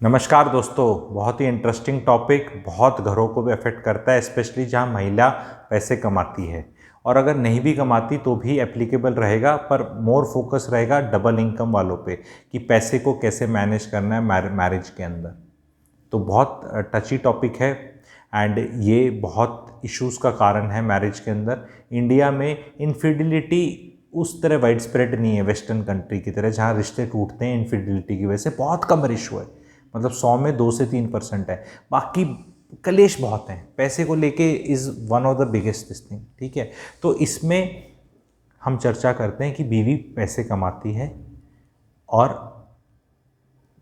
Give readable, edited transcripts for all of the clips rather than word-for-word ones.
नमस्कार दोस्तों। बहुत ही इंटरेस्टिंग टॉपिक, बहुत घरों को भी अफेक्ट करता है, स्पेशली जहां महिला पैसे कमाती है। और अगर नहीं भी कमाती तो भी एप्लीकेबल रहेगा, पर मोर फोकस रहेगा डबल इनकम वालों पे कि पैसे को कैसे मैनेज करना है मैरिज के अंदर। तो बहुत टची टॉपिक है एंड ये बहुत इश्यूज़ का कारण है मैरिज के अंदर। इंडिया में इनफिडिलिटी उस तरह वाइड स्प्रेड नहीं है वेस्टर्न कंट्री की तरह, जहाँ रिश्ते टूटते हैं इनफिडिलिटी की वजह से। बहुत कम रेशो है, मतलब 100 में 2 से 3% है। बाकी कलेश बहुत हैं पैसे को लेके, is one of the biggest this thing. ठीक है, तो इसमें हम चर्चा करते हैं कि बीवी पैसे कमाती है और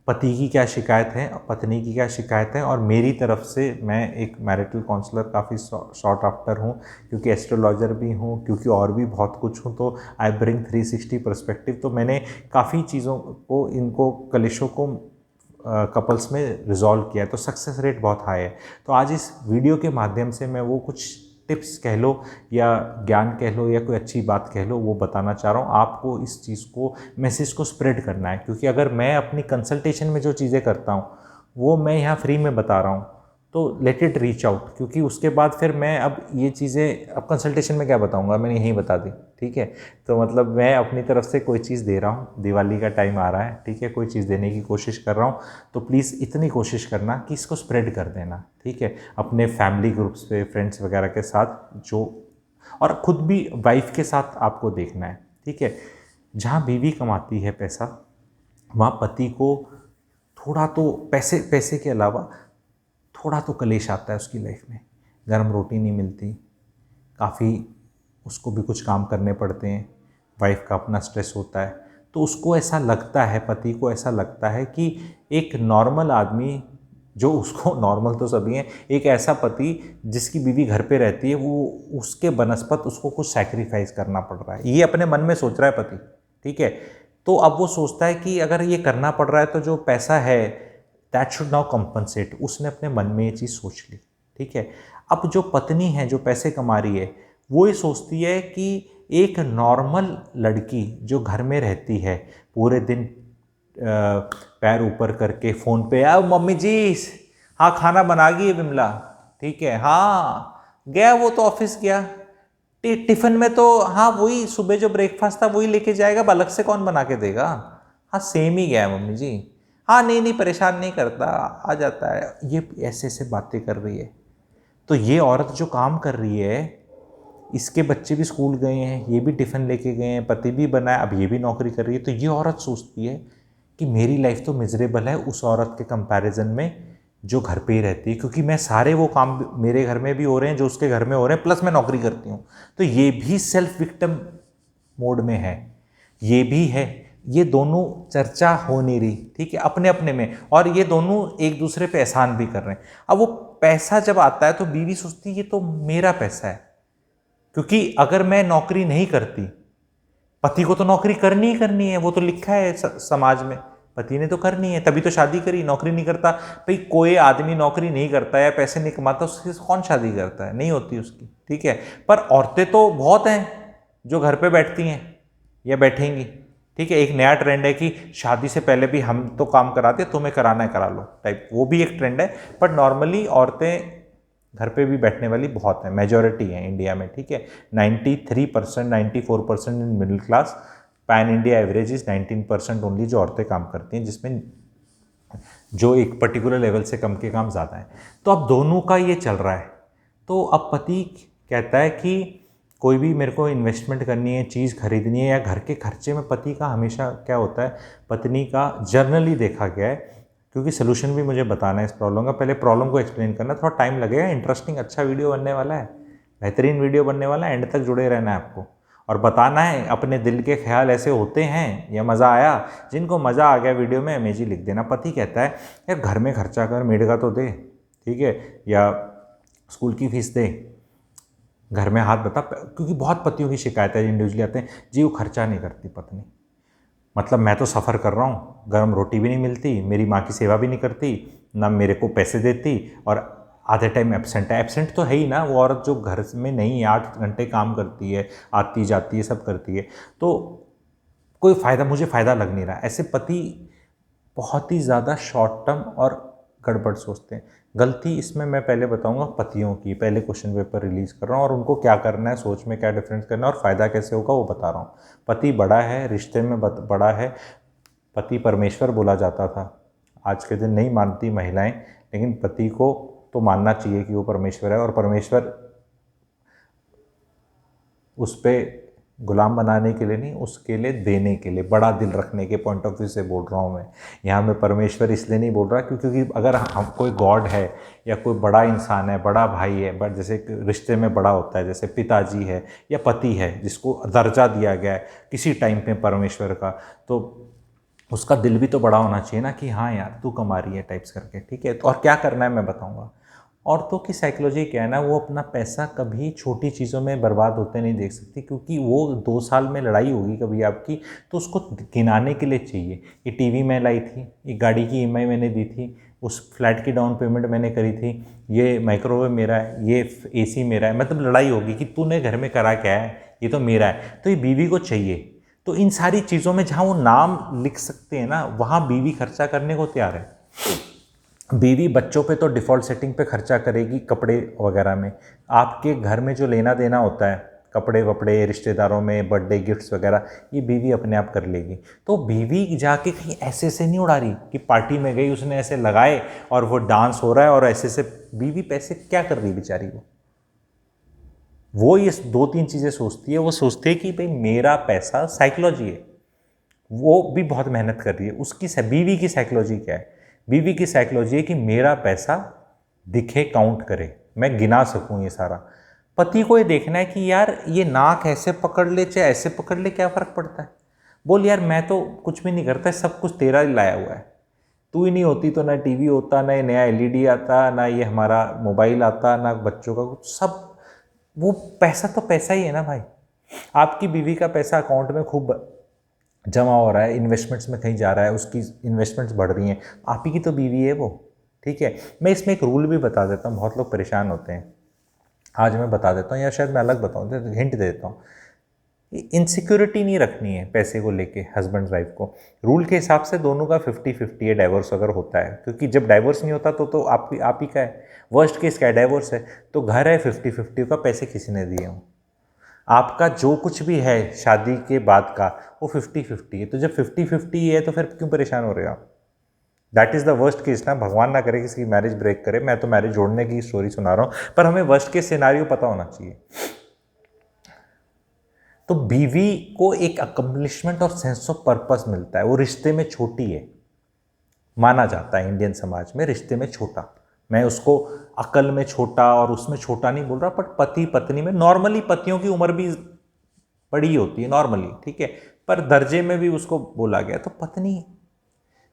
पति की क्या शिकायत है, पत्नी की क्या शिकायत है। और मेरी तरफ से, मैं एक मैरिटल काउंसलर काफ़ी शॉर्ट आफ्टर हूँ, क्योंकि एस्ट्रोलॉजर भी हूँ, क्योंकि और भी बहुत कुछ हूँ। तो आई ब्रिंग 360 पर्सपेक्टिव। तो मैंने काफ़ी चीज़ों को, इनको कलेशों को कपल्स में रिजॉल्व किया है, तो सक्सेस रेट बहुत हाई है। तो आज इस वीडियो के माध्यम से मैं वो कुछ टिप्स कह लो या ज्ञान कह लो या कोई अच्छी बात कह लो, वो बताना चाह रहा हूँ। आपको इस चीज़ को, मैसेज को स्प्रेड करना है, क्योंकि अगर मैं अपनी कंसल्टेशन में जो चीज़ें करता हूँ वो मैं यहाँ फ्री में बता रहा हूँ, तो लेट इट रीच आउट। क्योंकि उसके बाद फिर मैं अब ये चीज़ें, अब कंसल्टेशन में क्या बताऊँगा, मैंने यहीं बता दी। ठीक है, तो मतलब मैं अपनी तरफ से कोई चीज़ दे रहा हूँ। दिवाली का टाइम आ रहा है, ठीक है, कोई चीज़ देने की कोशिश कर रहा हूँ, तो प्लीज़ इतनी कोशिश करना कि इसको स्प्रेड कर देना। ठीक है, अपने फैमिली ग्रुप्स पे, फ्रेंड्स वगैरह के साथ जो, और ख़ुद भी वाइफ के साथ आपको देखना है। ठीक है, जहाँ बीवी कमाती है पैसा, वहाँ पति को थोड़ा तो पैसे पैसे के अलावा थोड़ा तो कलेश आता है उसकी लाइफ में। गर्म रोटी नहीं मिलती, काफ़ी उसको भी कुछ काम करने पड़ते हैं, वाइफ का अपना स्ट्रेस होता है। तो उसको ऐसा लगता है, पति को ऐसा लगता है कि एक नॉर्मल आदमी, जो उसको नॉर्मल तो सभी हैं, एक ऐसा पति जिसकी बीवी घर पे रहती है, वो उसके बनस्पत उसको कुछ सैक्रिफाइस करना पड़ रहा है, ये अपने मन में सोच रहा है पति। ठीक है, तो अब वो सोचता है कि अगर ये करना पड़ रहा है तो जो पैसा है दैट शुड नाउ कंपनसेट। उसने अपने मन में ये चीज़ सोच ली। ठीक है, अब जो पत्नी है जो पैसे कमा रही है, वो ये सोचती है कि एक नॉर्मल लड़की जो घर में रहती है, पूरे दिन पैर ऊपर करके फ़ोन पे, यार मम्मी जी, हाँ खाना बना गई है विमला, ठीक है, हाँ गया वो तो ऑफिस गया, टिफ़िन में तो हाँ वही सुबह जो ब्रेकफास्ट था वही लेके जाएगा, अब अलग से कौन बना के देगा, हाँ सेम ही गया है मम्मी जी, हाँ नहीं नहीं परेशान नहीं करता, आ जाता है। ये ऐसे ऐसे बातें कर रही है। तो ये औरत जो काम कर रही है, इसके बच्चे भी स्कूल गए हैं, ये भी टिफ़िन लेके गए हैं, पति भी बना है, अब ये भी नौकरी कर रही है। तो ये औरत सोचती है कि मेरी लाइफ तो मिजरेबल है उस औरत के कंपैरिजन में जो घर पे ही रहती है, क्योंकि मैं सारे वो काम मेरे घर में भी हो रहे हैं जो उसके घर में हो रहे हैं, प्लस मैं नौकरी करती हूँ। तो ये भी सेल्फ विक्टिम मोड में है, ये भी है। ये दोनों चर्चा हो नहीं रही, ठीक है, अपने अपने में, और ये दोनों एक दूसरे पे एहसान भी कर रहे हैं। अब वो पैसा जब आता है तो बीवी सोचती है ये तो मेरा पैसा है, क्योंकि अगर मैं नौकरी नहीं करती, पति को तो नौकरी करनी ही करनी है, वो तो लिखा है समाज में, पति ने तो करनी है, तभी तो शादी करी। नौकरी नहीं करता भाई, कोई आदमी नौकरी नहीं करता या पैसे नहीं कमाता, उससे कौन शादी करता है, नहीं होती उसकी। ठीक है, पर औरतें तो बहुत हैं जो घर पे बैठती हैं या बैठेंगी। ठीक है, एक नया ट्रेंड है कि शादी से पहले भी हम तो काम कराते, तुम्हें कराना है करा लो टाइप, वो भी एक ट्रेंड है। बट नॉर्मली औरतें घर पे भी बैठने वाली बहुत है, मेजॉरिटी है इंडिया में। ठीक है, 93%, 94% in middle class, pan India average is 19% only जो औरतें काम करती हैं, जिसमें जो एक पर्टिकुलर लेवल से कम के काम ज़्यादा है। तो अब दोनों का ये चल रहा है। तो अब पति कहता है कि कोई भी मेरे को इन्वेस्टमेंट करनी है, चीज़ खरीदनी है, या घर के खर्चे में पति का हमेशा क्या होता है, पत्नी का जर्नली देखा गया है, क्योंकि सोल्यूशन भी मुझे बताना है इस प्रॉब्लम का, पहले प्रॉब्लम को एक्सप्लेन करना, थोड़ा टाइम लगेगा। इंटरेस्टिंग अच्छा वीडियो बनने वाला है, बेहतरीन वीडियो बनने वाला है, एंड तक जुड़े रहना है आपको, और बताना है अपने दिल के ख्याल ऐसे होते हैं या मज़ा आया। जिनको मज़ा आ गया वीडियो में अमेजी लिख देना। पति कहता है यार घर में खर्चा कर, मेड का तो दे, ठीक है, या स्कूल की फीस दे, घर में हाथ बता। क्योंकि बहुत पतियों की शिकायत है, इंडिविजुअली आते हैं जी, वो खर्चा नहीं करती पत्नी, मतलब मैं तो सफ़र कर रहा हूँ, गर्म रोटी भी नहीं मिलती, मेरी माँ की सेवा भी नहीं करती, ना मेरे को पैसे देती, और आधे टाइम एब्सेंट है। एब्सेंट तो है ही ना, वो औरत जो घर में नहीं है, 8 घंटे काम करती है, आती जाती है, सब करती है, तो कोई फ़ायदा, मुझे फ़ायदा लग नहीं रहा। ऐसे पति बहुत ही ज़्यादा शॉर्ट टर्म और गड़बड़ सोचते हैं। गलती इसमें मैं पहले बताऊंगा पतियों की, पहले क्वेश्चन पेपर रिलीज़ कर रहा हूँ और उनको क्या करना है, सोच में क्या डिफरेंस करना है और फ़ायदा कैसे होगा वो बता रहा हूँ। पति बड़ा है, रिश्ते में बड़ा है। पति परमेश्वर बोला जाता था, आज के दिन नहीं मानती महिलाएं, लेकिन पति को तो मानना चाहिए कि वो परमेश्वर है। और परमेश्वर उस पर गुलाम बनाने के लिए नहीं, उसके लिए देने के लिए, बड़ा दिल रखने के पॉइंट ऑफ व्यू से बोल रहा हूँ मैं। यहाँ मैं परमेश्वर इसलिए नहीं बोल रहा क्योंकि अगर हम कोई गॉड है या कोई बड़ा इंसान है, बड़ा भाई है, बट जैसे रिश्ते में बड़ा होता है, जैसे पिताजी है या पति है जिसको दर्जा दिया गया है किसी टाइम पे परमेश्वर का, तो उसका दिल भी तो बड़ा होना चाहिए ना कि हाँ यार तू कमा रही है टाइप्स करके, ठीक है। तो और क्या करना है मैं बताऊँगा। औरतों की साइकोलॉजी क्या है ना, वो अपना पैसा कभी छोटी चीज़ों में बर्बाद होते नहीं देख सकती, क्योंकि वो 2 साल में लड़ाई होगी कभी आपकी, तो उसको गिनाने के लिए चाहिए। ये टीवी मैं लाई थी, ये गाड़ी की ईएमआई मैंने दी थी, उस फ्लैट की डाउन पेमेंट मैंने करी थी, ये माइक्रोवेव मेरा है, ये एसी मेरा है, मतलब लड़ाई होगी कि तूने घर में करा क्या है, ये तो मेरा है। तो ये बीवी को चाहिए। तो इन सारी चीज़ों में जहाँ वो नाम लिख सकते हैं ना, वहाँ बीवी खर्चा करने को तैयार है। बीवी बच्चों पे तो डिफ़ॉल्ट सेटिंग पे खर्चा करेगी, कपड़े वगैरह में। आपके घर में जो लेना देना होता है, कपड़े वपड़े, रिश्तेदारों में बर्थडे गिफ्ट्स वगैरह, ये बीवी अपने आप कर लेगी। तो बीवी जाके कहीं ऐसे से नहीं उड़ा रही कि पार्टी में गई, उसने ऐसे लगाए और वो डांस हो रहा है और ऐसे से। बीवी पैसे क्या कर रही बेचारी वो ये 2-3 चीज़ें सोचती है। वो सोचती है कि भाई मेरा पैसा, साइकोलॉजी है, वो भी बहुत मेहनत कर रही है। उसकी बीवी की साइकोलॉजी क्या है? बीवी की साइकोलॉजी है कि मेरा पैसा दिखे, काउंट करे, मैं गिना सकूं ये सारा। पति को ये देखना है कि यार ये नाक ऐसे पकड़ ले चाहे ऐसे पकड़ ले, क्या फ़र्क पड़ता है। बोल यार मैं तो कुछ भी नहीं करता, सब कुछ तेरा ही लाया हुआ है। तू ही नहीं होती तो ना टीवी होता, ना ये नया एलईडी आता, ना ये हमारा मोबाइल आता, ना बच्चों का कुछ, सब वो पैसा तो पैसा ही है ना भाई। आपकी बीवी का पैसा अकाउंट में खूब जमा हो रहा है, इन्वेस्टमेंट्स में कहीं जा रहा है, उसकी इन्वेस्टमेंट्स बढ़ रही हैं, आप ही की तो बीवी है वो, ठीक है। मैं इसमें एक रूल भी बता देता हूँ, बहुत लोग परेशान होते हैं, आज मैं बता देता हूँ या शायद मैं अलग बताऊँ, हिंट दे देता हूँ। इनसिक्योरिटी नहीं रखनी है पैसे को लेके हस्बैंड वाइफ को। रूल के हिसाब से दोनों का 50-50 है, डाइवोर्स अगर होता है, क्योंकि जब डाइवोर्स नहीं होता तो आप ही का है। वर्स्ट केस क्या है, डाइवोर्स है तो घर है 50-50 का, पैसे किसी ने दिए हों। आपका जो कुछ भी है शादी के बाद का वो 50-50 है। तो जब 50-50 है तो फिर क्यों परेशान हो रहे हो आप? That is the worst case ना। भगवान ना करे किसी की मैरिज ब्रेक करे, मैं तो मैरिज जोड़ने की स्टोरी सुना रहा हूँ, पर हमें वर्स्ट केस सिनारियो पता होना चाहिए। तो बीवी को एक अकम्पलिशमेंट और सेंस ऑफ पर्पस मिलता है, वो रिश्ते में छोटी है, माना जाता है इंडियन समाज में रिश्ते में छोटा। मैं उसको अकल में छोटा और उसमें छोटा नहीं बोल रहा, बट पति पत्नी में नॉर्मली पतियों की उम्र भी बड़ी होती है नॉर्मली, ठीक है, पर दर्जे में भी उसको बोला गया। तो पत्नी,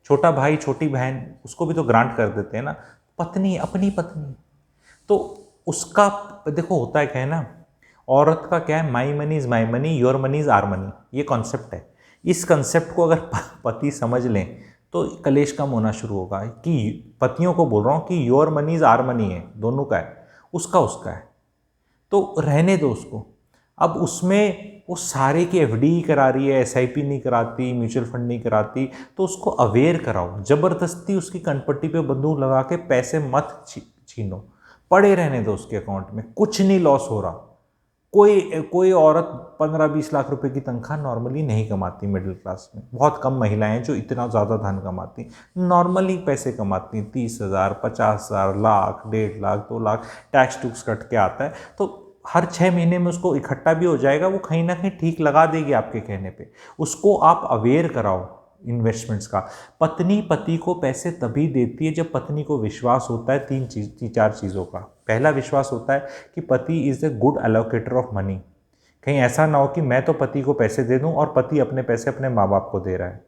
छोटा भाई छोटी बहन, उसको भी तो ग्रांट कर देते हैं ना। पत्नी अपनी पत्नी, तो उसका देखो होता है क्या है ना, औरत का क्या है, my money is my money, your money is our money, ये कॉन्सेप्ट है। इस कॉन्सेप्ट को अगर पति समझ लें तो कलेश कम होना शुरू होगा। कि पतियों को बोल रहा हूँ कि your money is our money है, दोनों का है, उसका उसका है, तो रहने दो उसको। अब उसमें वो सारे की एफडी करा रही है, एसआईपी नहीं कराती, म्यूचुअल फंड नहीं कराती, तो उसको अवेयर कराओ। ज़बरदस्ती उसकी कनपट्टी पे बंदूक लगा के पैसे मत छीनो, पड़े रहने दो उसके अकाउंट में, कुछ नहीं लॉस हो रहा। कोई कोई औरत 15-20 लाख रुपए की तनख्वाह नॉर्मली नहीं कमाती मिडिल क्लास में। बहुत कम महिलाएं हैं जो इतना ज़्यादा धन कमाती, नॉर्मली पैसे कमाती हैं 30,000, 50,000, लाख, 1.5 लाख, 2 लाख, टैक्स टूक्स कट के आता है, तो हर 6 महीने में उसको इकट्ठा भी हो जाएगा, वो कहीं ना कहीं ठीक लगा देगी आपके कहने पे। उसको आप अवेयर कराओ इन्वेस्टमेंट्स का। पत्नी पति को पैसे तभी देती है जब पत्नी को विश्वास होता है 4 चीज़ों का। पहला विश्वास होता है कि पति is a good allocator of money. कहीं ऐसा ना हो कि मैं तो पति को पैसे दे दूं और पति अपने पैसे अपने माँ बाप को दे रहा है।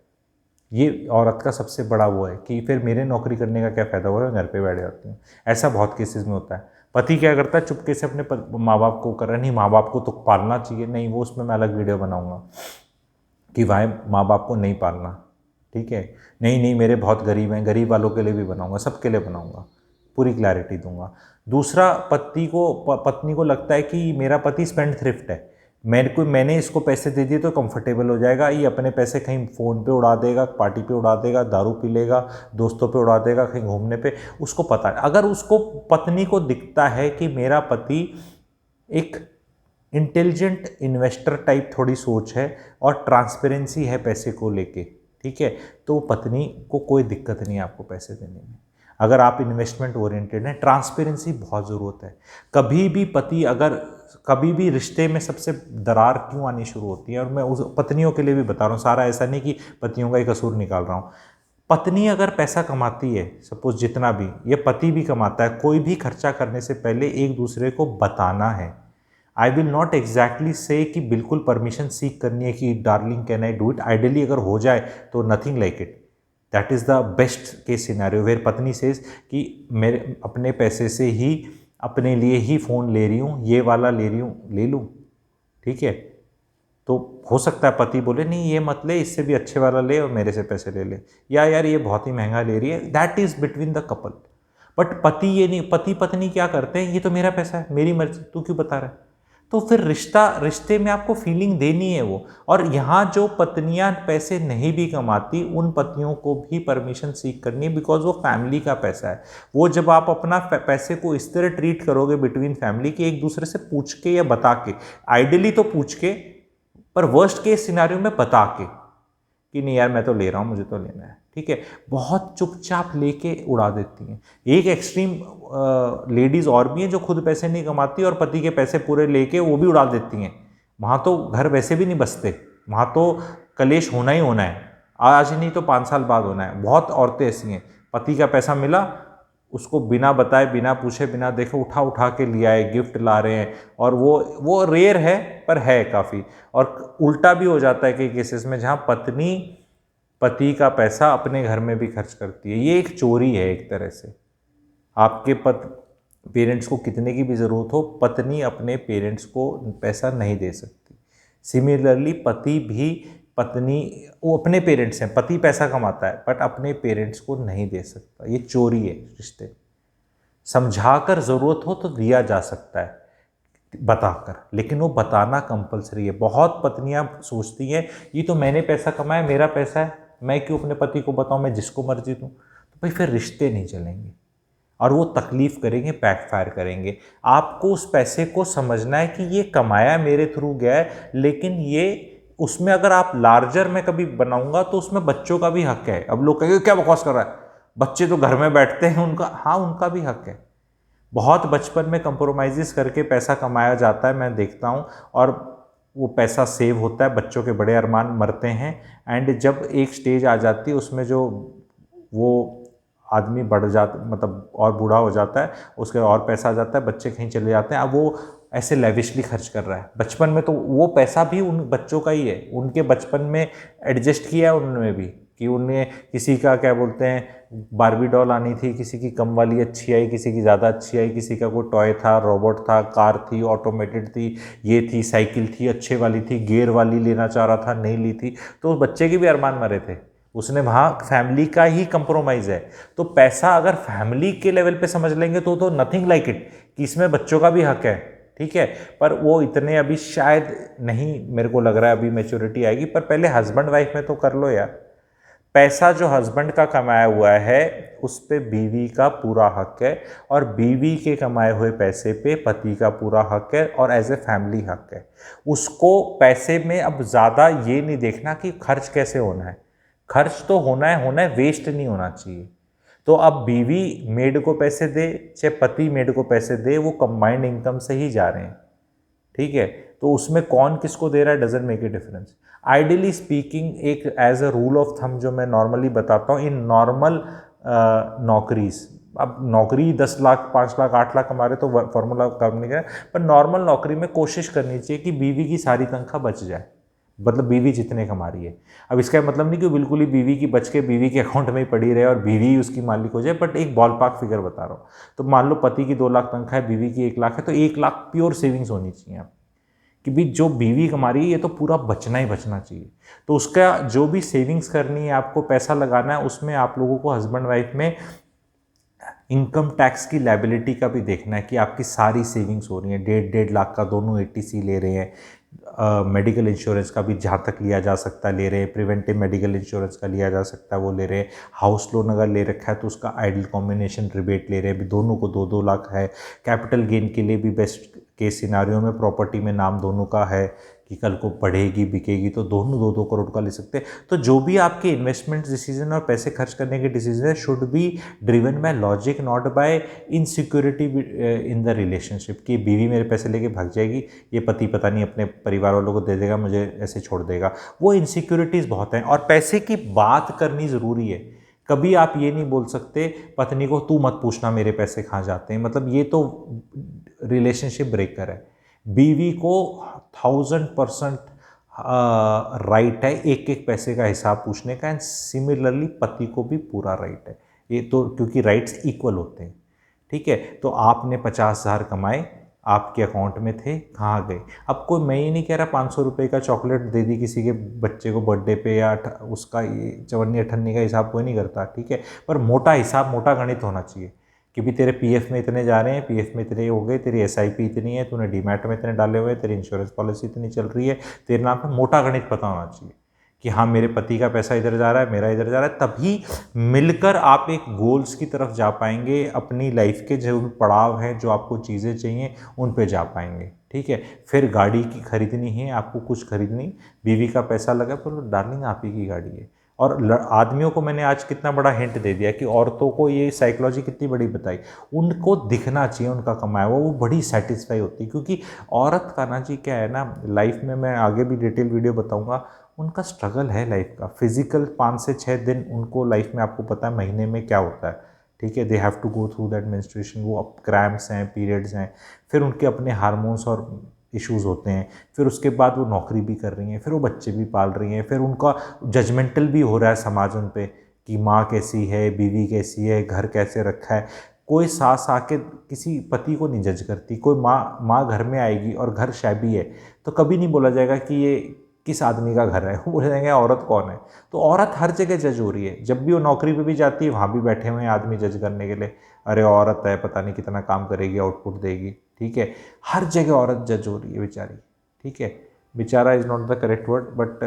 ये औरत का सबसे बड़ा वो है कि फिर मेरे नौकरी करने का क्या फ़ायदा हुआ, घर पे बैठ जाती हूँ। ऐसा बहुत केसेस में होता है। पति क्या करता है, चुपके से अपने माँ बाप को कर रहा है, नहीं माँ बाप को तो पालना चाहिए, नहीं वो उसमें मैं अलग वीडियो बनाऊँगा कि भाई माँ बाप को नहीं पालना, ठीक है, नहीं नहीं मेरे बहुत गरीब हैं, गरीब वालों के लिए भी बनाऊँगा, सबके लिए बनाऊँगा, पूरी क्लैरिटी दूंगा। दूसरा, पत्नी को लगता है कि मेरा पति स्पेंड थ्रिफ्ट है, मैंने इसको पैसे दे दिए तो कंफर्टेबल हो जाएगा, ये अपने पैसे कहीं फ़ोन पे उड़ा देगा, पार्टी पे उड़ा देगा, दारू पी लेगा, दोस्तों पे उड़ा देगा, कहीं घूमने पे, उसको पता है। अगर उसको पत्नी को दिखता है कि मेरा पति एक इंटेलिजेंट इन्वेस्टर टाइप थोड़ी सोच है और ट्रांसपेरेंसी है पैसे को लेके, ठीक है, तो पत्नी को कोई दिक्कत नहीं है आपको पैसे देने में। अगर आप इन्वेस्टमेंट ओरिएंटेड हैं, ट्रांसपेरेंसी बहुत ज़रूरत है। कभी भी पति अगर कभी भी रिश्ते में सबसे दरार क्यों आनी शुरू होती है, और मैं उस पत्नियों के लिए भी बता रहा हूँ, सारा ऐसा नहीं कि पतियों का ही कसूर निकाल रहा हूँ। पत्नी अगर पैसा कमाती है, सपोज जितना भी, ये पति भी कमाता है, कोई भी खर्चा करने से पहले एक दूसरे को बताना है। आई विल नॉट एग्जैक्टली से कि बिल्कुल परमिशन सीख करनी है कि darling can I do it. Ideally अगर हो जाए तो nothing like it, that is the best case scenario where पत्नी सेज कि मेरे अपने पैसे से ही अपने लिए ही फ़ोन ले रही हूँ, ये वाला ले रही हूँ, ले लूँ, ठीक है। तो हो सकता है पति बोले नहीं ये मत ले, इससे भी अच्छे वाला ले और मेरे से पैसे ले ले, या यार ये बहुत ही महंगा ले रही है, that is between the couple. But पति ये नहीं, पति पत्नी क्या करते हैं, ये तो मेरा पैसा है, मेरी मर्जी, तू क्यों बता रहा है। तो फिर रिश्ते में आपको फीलिंग देनी है वो। और यहाँ जो पत्नियां पैसे नहीं भी कमाती, उन पतियों को भी परमिशन सीख करनी है, बिकॉज वो फैमिली का पैसा है। वो जब आप अपना पैसे को इस तरह ट्रीट करोगे बिटवीन फैमिली के, एक दूसरे से पूछ के या बता के, आइडियली तो पूछ के, पर वर्स्ट केस सिनेरियो में बता के कि नहीं यार मैं तो ले रहा हूँ, मुझे तो लेना है, ठीक है, बहुत चुपचाप लेके उड़ा देती हैं। एक एक्सट्रीम लेडीज़ और भी हैं जो खुद पैसे नहीं कमाती और पति के पैसे पूरे लेके वो भी उड़ा देती हैं। वहाँ तो घर वैसे भी नहीं बसते, वहाँ तो कलेश होना ही होना है, आज नहीं तो 5 साल बाद होना है। बहुत औरतें ऐसी हैं, पति का पैसा मिला, उसको बिना बताए, बिना पूछे, बिना देखे उठा उठा के लिया है, गिफ्ट ला रहे हैं, और वो रेयर है पर है काफ़ी। और उल्टा भी हो जाता है कई केसेस में, जहाँ पत्नी पति का पैसा अपने घर में भी खर्च करती है। ये एक चोरी है एक तरह से। आपके पेरेंट्स को कितने की भी ज़रूरत हो, पत्नी अपने पेरेंट्स को पैसा नहीं दे सकती। सिमिलरली पति भी, पत्नी वो अपने पेरेंट्स हैं, पति पैसा कमाता है बट अपने पेरेंट्स को नहीं दे सकता, ये चोरी है रिश्ते। समझाकर ज़रूरत हो तो दिया जा सकता है बताकर, लेकिन वो बताना कंपलसरी है। बहुत पत्नियां सोचती हैं ये तो मैंने पैसा कमाया, मेरा पैसा है, मैं क्यों अपने पति को बताऊं, मैं जिसको मर्जी दूं। तो भाई फिर रिश्ते नहीं चलेंगे और वो तकलीफ़ करेंगे, बैकफायर करेंगे। आपको उस पैसे को समझना है कि ये कमाया मेरे थ्रू गया है, लेकिन ये उसमें अगर आप लार्जर में कभी बनाऊंगा तो उसमें बच्चों का भी हक है। अब लोग कहेंगे क्या बकवास कर रहा है, बच्चे तो घर में बैठते हैं, उनका, हाँ उनका भी हक है। बहुत बचपन में कंप्रोमाइज़ करके पैसा कमाया जाता है, मैं देखता हूँ, और वो पैसा सेव होता है, बच्चों के बड़े अरमान मरते हैं। एंड जब एक स्टेज आ जाती है उसमें जो वो आदमी बढ़ जाता, मतलब और बूढ़ा हो जाता है, उसके और पैसा आ जाता है, बच्चे कहीं चले जाते हैं, अब वो ऐसे लेविशली खर्च कर रहा है। बचपन में तो वो पैसा भी उन बच्चों का ही है, उनके बचपन में एडजस्ट किया है उन्होंने भी, कि उन्हें किसी का क्या बोलते हैं बारबी डॉल आनी थी, किसी की कम वाली अच्छी आई, किसी की ज़्यादा अच्छी आई, किसी का कोई टॉय था, रोबोट था, कार थी, ऑटोमेटेड थी, ये थी, साइकिल थी, अच्छे वाली थी, गियर वाली लेना चाह रहा था, नहीं ली थी, तो बच्चे के भी अरमान मरे थे। उसने वहाँ फैमिली का ही कंप्रोमाइज़ है। तो पैसा अगर फैमिली के लेवल पे समझ लेंगे तो नथिंग लाइक इट, कि इसमें बच्चों का भी हक है, ठीक है। पर वो इतने अभी शायद नहीं, मेरे को लग रहा है अभी मैच्योरिटी आएगी, पर पहले हस्बैंड वाइफ में तो कर लो यार। पैसा जो हस्बैंड का कमाया हुआ है उस पे बीवी का पूरा हक है, और बीवी के कमाए हुए पैसे पे पति का पूरा हक है, और एज ए फैमिली हक है। उसको पैसे में अब ज़्यादा ये नहीं देखना कि खर्च कैसे होना है, खर्च तो होना है, वेस्ट नहीं होना चाहिए। तो अब बीवी मेड को पैसे दे चाहे पति मेड को पैसे दे, वो कंबाइंड इनकम से ही जा रहे हैं, ठीक है। तो उसमें कौन किसको दे रहा है doesn't make a difference. Ideally speaking, एक as a rule of thumb जो मैं नॉर्मली बताता हूँ, इन नॉर्मल नौकरीज, अब नौकरी 10 लाख 5 लाख 8 लाख कमा रहे तो फॉर्मूला काम नहीं करें, पर नॉर्मल नौकरी में कोशिश करनी चाहिए कि बीवी की सारी तनख्वाह बच जाए, मतलब बीवी जितने कमा रही है। अब इसका मतलब नहीं कि बिल्कुल ही बीवी की बच के बीवी के अकाउंट में ही पड़ी रहे और बीवी ही उसकी मालिक हो जाए, बट एक बॉल पार्क फिगर बता रहा हूँ। तो मान लो पति की 2 लाख तनख्वाह है, बीवी की 1 लाख है, तो 1 लाख प्योर सेविंग्स होनी चाहिए आप, कि भी जो बीवी कमा रही है ये तो पूरा बचना ही बचना चाहिए। तो उसका जो भी सेविंग्स करनी है, आपको पैसा लगाना है, उसमें आप लोगों को हस्बैंड वाइफ में इनकम टैक्स की लायबिलिटी का भी देखना है कि आपकी सारी सेविंग्स हो रही हैं। 1.5 लाख का दोनों ATC ले रहे हैं, मेडिकल इंश्योरेंस का भी जहाँ तक लिया जा सकता है ले रहे हैं, प्रिवेंटिव मेडिकल इंश्योरेंस का लिया जा सकता है वो ले रहे हैं, हाउस लोन अगर ले रखा है तो उसका आइडल कॉम्बिनेशन रिबेट ले रहे हैं, अभी दोनों को 2-2 लाख है। कैपिटल गेन के लिए भी बेस्ट केस सिनारियो में प्रॉपर्टी में नाम दोनों का है कि कल को बढ़ेगी बिकेगी तो दोनों 2-2 करोड़ का ले सकते हैं। तो जो भी आपके इन्वेस्टमेंट डिसीजन और पैसे खर्च करने के डिसीजन है should be driven by logic, not by insecurity in the relationship कि बीवी मेरे पैसे लेके भाग जाएगी, ये पति पता नहीं अपने परिवार वालों को दे देगा, मुझे ऐसे छोड़ देगा। वो इनसिक्योरिटीज़ बहुत हैं और पैसे की बात करनी ज़रूरी है। कभी आप ये नहीं बोल सकते पत्नी को तू मत पूछना मेरे पैसे कहाँ जाते हैं, मतलब ये तो रिलेशनशिप ब्रेकर है। बीवी को 1000% राइट है एक एक पैसे का हिसाब पूछने का, एंड सिमिलरली पति को भी पूरा राइट है। ये तो क्योंकि राइट्स इक्वल होते हैं, ठीक है। तो आपने 50,000 कमाए, आपके अकाउंट में थे, कहाँ गए? अब कोई, मैं ये नहीं कह रहा 500 रुपये का चॉकलेट दे दी किसी के बच्चे को बर्थडे पे या उसका चवन्नी अठन्नी का हिसाब कोई नहीं करता, ठीक है। पर मोटा हिसाब, मोटा गणित होना चाहिए कि भी तेरे पीएफ में इतने जा रहे हैं, पीएफ में इतने हो गए, तेरी एसआईपी इतनी है, तूने डीमैट में इतने डाले हुए हैं, तेरी इंश्योरेंस पॉलिसी इतनी चल रही है, तेरे नाम पे मोटा गणित पता होना चाहिए कि हाँ मेरे पति का पैसा इधर जा रहा है, मेरा इधर जा रहा है। तभी मिलकर आप एक गोल्स की तरफ जा पाएंगे, अपनी लाइफ के जो पड़ाव हैं, जो आपको चीज़ें चाहिए उन पे जा पाएंगे, ठीक है। फिर गाड़ी की खरीदनी है, आपको कुछ खरीदनी, बीवी का पैसा लगा, पर डार्लिंग आप ही की गाड़ी है। और आदमियों को मैंने आज कितना बड़ा हिंट दे दिया कि औरतों को ये साइकोलॉजी कितनी बड़ी बताई, उनको दिखना चाहिए उनका कमाया हुआ, वो बड़ी सेटिस्फाई होती है। क्योंकि औरत का ना जी क्या है ना, लाइफ में मैं आगे भी डिटेल वीडियो बताऊंगा, उनका स्ट्रगल है लाइफ का। फिजिकल 5 से 6 दिन उनको लाइफ में, आपको पता है महीने में क्या होता है, ठीक है। They have to go through that menstruation, वो अब क्रैम्प्स हैं, पीरियड्स हैं, फिर उनके अपने हार्मोन्स और इश्यूज़ होते हैं, फिर उसके बाद वो नौकरी भी कर रही हैं, फिर वो बच्चे भी पाल रही हैं, फिर उनका जजमेंटल भी हो रहा है समाज उन पे कि माँ कैसी है, बीवी कैसी है, घर कैसे रखा है। कोई सास आके किसी पति को नहीं जज करती। कोई माँ घर में आएगी और घर शैबी है तो कभी नहीं बोला जाएगा कि ये किस आदमी का घर है, वो बोले जाएंगे औरत कौन है। तो औरत हर जगह जज हो रही है, जब भी वो नौकरी पे भी जाती है वहाँ भी बैठे हुए हैं आदमी जज करने के लिए, अरे औरत है पता नहीं कितना काम करेगी, आउटपुट देगी, ठीक है। हर जगह औरत जज हो रही है बेचारी, ठीक है। बेचारा is not the correct word, but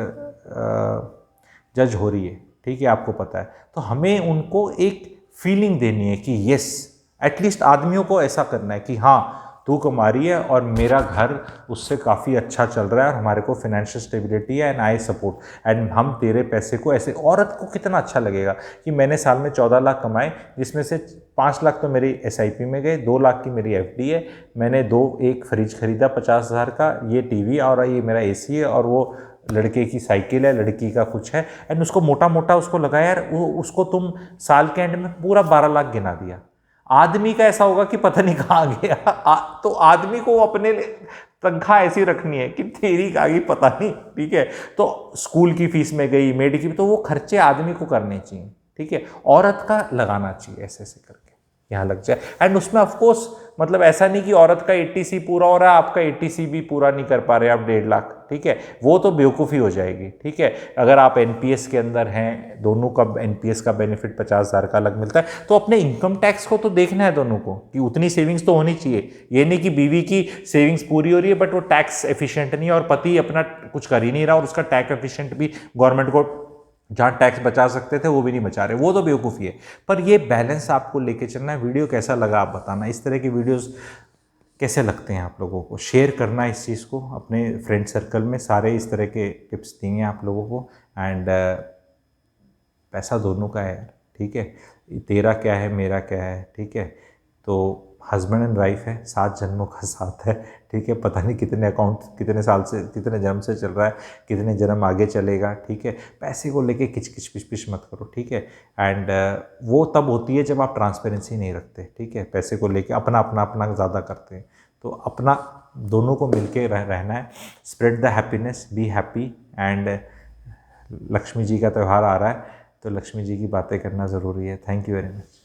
जज हो रही है, ठीक है, आपको पता है। तो हमें उनको एक फीलिंग देनी है कि यस, एटलीस्ट आदमियों को ऐसा करना है कि हाँ तू कमा रही है और मेरा घर उससे काफ़ी अच्छा चल रहा है और हमारे को फाइनेंशियल स्टेबिलिटी है, एंड आई सपोर्ट, एंड हम तेरे पैसे को ऐसे। औरत को कितना अच्छा लगेगा कि मैंने साल में 14 लाख कमाए, जिसमें से 5 लाख तो मेरी एसआईपी में गए, 2 लाख की मेरी एफडी है, मैंने एक फ्रिज खरीदा 50,000 का, ये टीवी और ये मेरा एसी है, और वो लड़के की साइकिल है, लड़की का कुछ है, एंड उसको मोटा मोटा उसको लगाया यार, उसको तुम साल के एंड में पूरा 12 लाख गिना दिया। आदमी का ऐसा होगा कि पता नहीं कहाँ गया। तो आदमी को अपने तनख्वाह ऐसी रखनी है कि तेरी कहाँ गई पता नहीं, ठीक है। तो स्कूल की फीस में गई, मेड की, तो वो खर्चे आदमी को करने चाहिए, ठीक है। औरत का लगाना चाहिए ऐसे ऐसे करके यहाँ लग जाए। एंड उसमें ऑफकोर्स मतलब ऐसा नहीं कि औरत का 80C पूरा हो रहा है, आपका 80C भी पूरा नहीं कर पा रहे आप 1.5 लाख, ठीक है, वो तो बेवकूफ़ी हो जाएगी, ठीक है। अगर आप एनपीएस के अंदर हैं, दोनों का एनपीएस का बेनिफिट 50,000 का अलग मिलता है, तो अपने इनकम टैक्स को तो देखना है दोनों को कि उतनी सेविंग्स तो होनी चाहिए। ये नहीं कि बीवी की सेविंग्स पूरी हो रही है बट वो टैक्स एफिशिएंट नहीं है, और पति अपना कुछ कर ही नहीं रहा और उसका टैक्स एफिशिएंट भी गवर्नमेंट को जहाँ टैक्स बचा सकते थे वो भी नहीं बचा रहे, वो तो बेवकूफ़ी है। पर ये बैलेंस आपको लेके चलना है। वीडियो कैसा लगा आप बताना, इस तरह की वीडियोस कैसे लगते हैं आप लोगों को, शेयर करना इस चीज़ को अपने फ्रेंड सर्कल में। सारे इस तरह के टिप्स देंगे आप लोगों को। एंड पैसा दोनों का है यार, ठीक है, तेरा क्या है मेरा क्या है, ठीक है। तो हस्बैंड एंड वाइफ है, 7 जन्मों का साथ है, ठीक है। पता नहीं कितने अकाउंट कितने साल से, कितने जन्म से चल रहा है, कितने जन्म आगे चलेगा, ठीक है। पैसे को लेके किच पिच पिच मत करो, ठीक है। एंड वो तब होती है जब आप ट्रांसपेरेंसी नहीं रखते, ठीक है। पैसे को लेके अपना ज़्यादा करते हैं। तो अपना दोनों को मिलके रहना है। Spread the happiness, be happy. And Lakshmi ji का त्यौहार आ रहा है तो लक्ष्मी जी की बातें करना ज़रूरी है। Thank you very much.